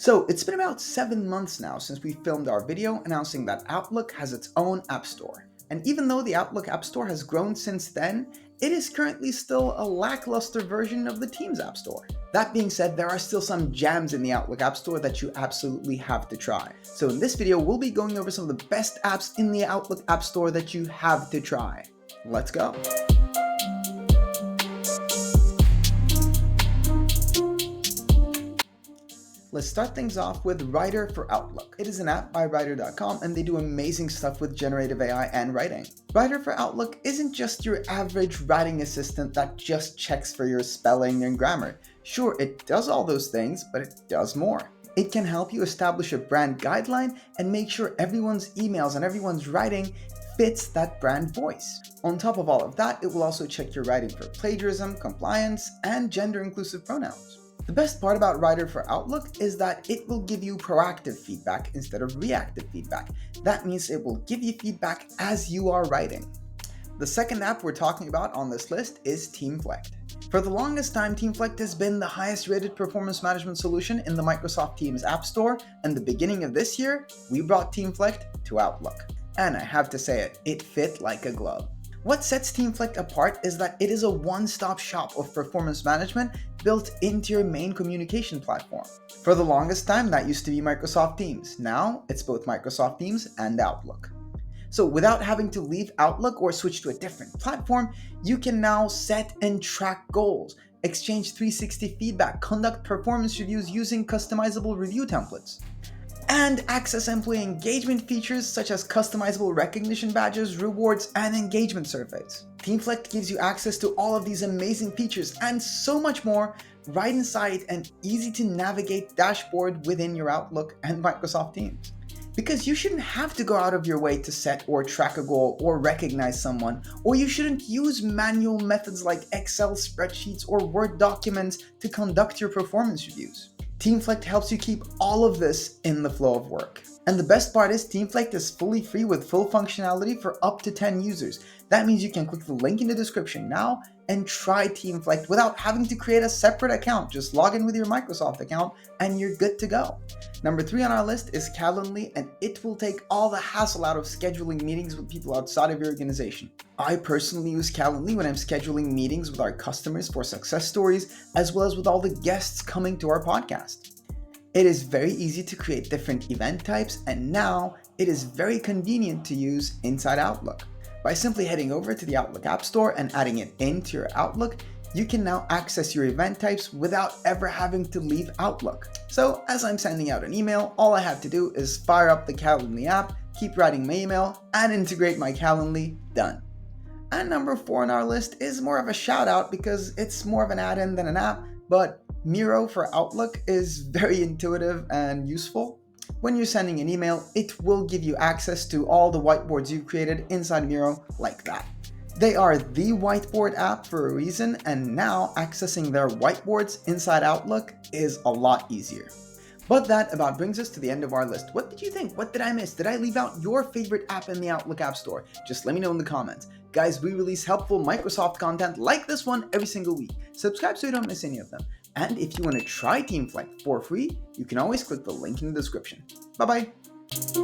So it's been about 7 months now since we filmed our video announcing that Outlook has its own App Store. And even though the Outlook App Store has grown since then, it is currently still a lackluster version of the Teams App Store. That being said, there are still some gems in the Outlook App Store that you absolutely have to try. So in this video, we'll be going over some of the best apps in the Outlook App Store that you have to try. Let's go. Let's start things off with Writer for Outlook. It is an app by Writer.com and they do amazing stuff with generative AI and writing. Writer for Outlook isn't just your average writing assistant that just checks for your spelling and grammar. Sure, it does all those things, but it does more. It can help you establish a brand guideline and make sure everyone's emails and everyone's writing fits that brand voice. On top of all of that, it will also check your writing for plagiarism, compliance, and gender-inclusive pronouns. The best part about Writer for Outlook is that it will give you proactive feedback instead of reactive feedback. That means it will give you feedback as you are writing. The second app we're talking about on this list is Teamflect. For the longest time, Teamflect has been the highest rated performance management solution in the Microsoft Teams App Store, and the beginning of this year, we brought Teamflect to Outlook. And I have to say it fit like a glove. What sets Teamflect apart is that it is a one-stop shop of performance management built into your main communication platform. For the longest time, that used to be Microsoft Teams. Now, it's both Microsoft Teams and Outlook. So without having to leave Outlook or switch to a different platform, you can now set and track goals, exchange 360 feedback, conduct performance reviews using customizable review templates, and access employee engagement features such as customizable recognition badges, rewards, and engagement surveys. Teamflect gives you access to all of these amazing features and so much more right inside an easy-to-navigate dashboard within your Outlook and Microsoft Teams. Because you shouldn't have to go out of your way to set or track a goal or recognize someone, or you shouldn't use manual methods like Excel spreadsheets or Word documents to conduct your performance reviews. Teamflect helps you keep all of this in the flow of work. And the best part is Teamflect is fully free with full functionality for up to 10 users. That means you can click the link in the description now and try Teamflect without having to create a separate account. Just log in with your Microsoft account and you're good to go. Number 3 on our list is Calendly, and it will take all the hassle out of scheduling meetings with people outside of your organization. I personally use Calendly when I'm scheduling meetings with our customers for success stories, as well as with all the guests coming to our podcast. It is very easy to create different event types, and now it is very convenient to use inside Outlook. By simply heading over to the Outlook App Store and adding it into your Outlook, you can now access your event types without ever having to leave Outlook. So as I'm sending out an email, all I have to do is fire up the Calendly app, keep writing my email, and integrate my Calendly, done. And number 4 on our list is more of a shout out because it's more of an add-in than an app, but Miro for Outlook is very intuitive and useful. When you're sending an email, it will give you access to all the whiteboards you've created inside Miro like that. They are the whiteboard app for a reason, and now accessing their whiteboards inside Outlook is a lot easier. But that about brings us to the end of our list. What did you think? What did I miss? Did I leave out your favorite app in the Outlook App Store? Just let me know in the comments. Guys, we release helpful Microsoft content like this one every single week. Subscribe so you don't miss any of them. And if you want to try Teamflect for free, you can always click the link in the description. Bye-bye.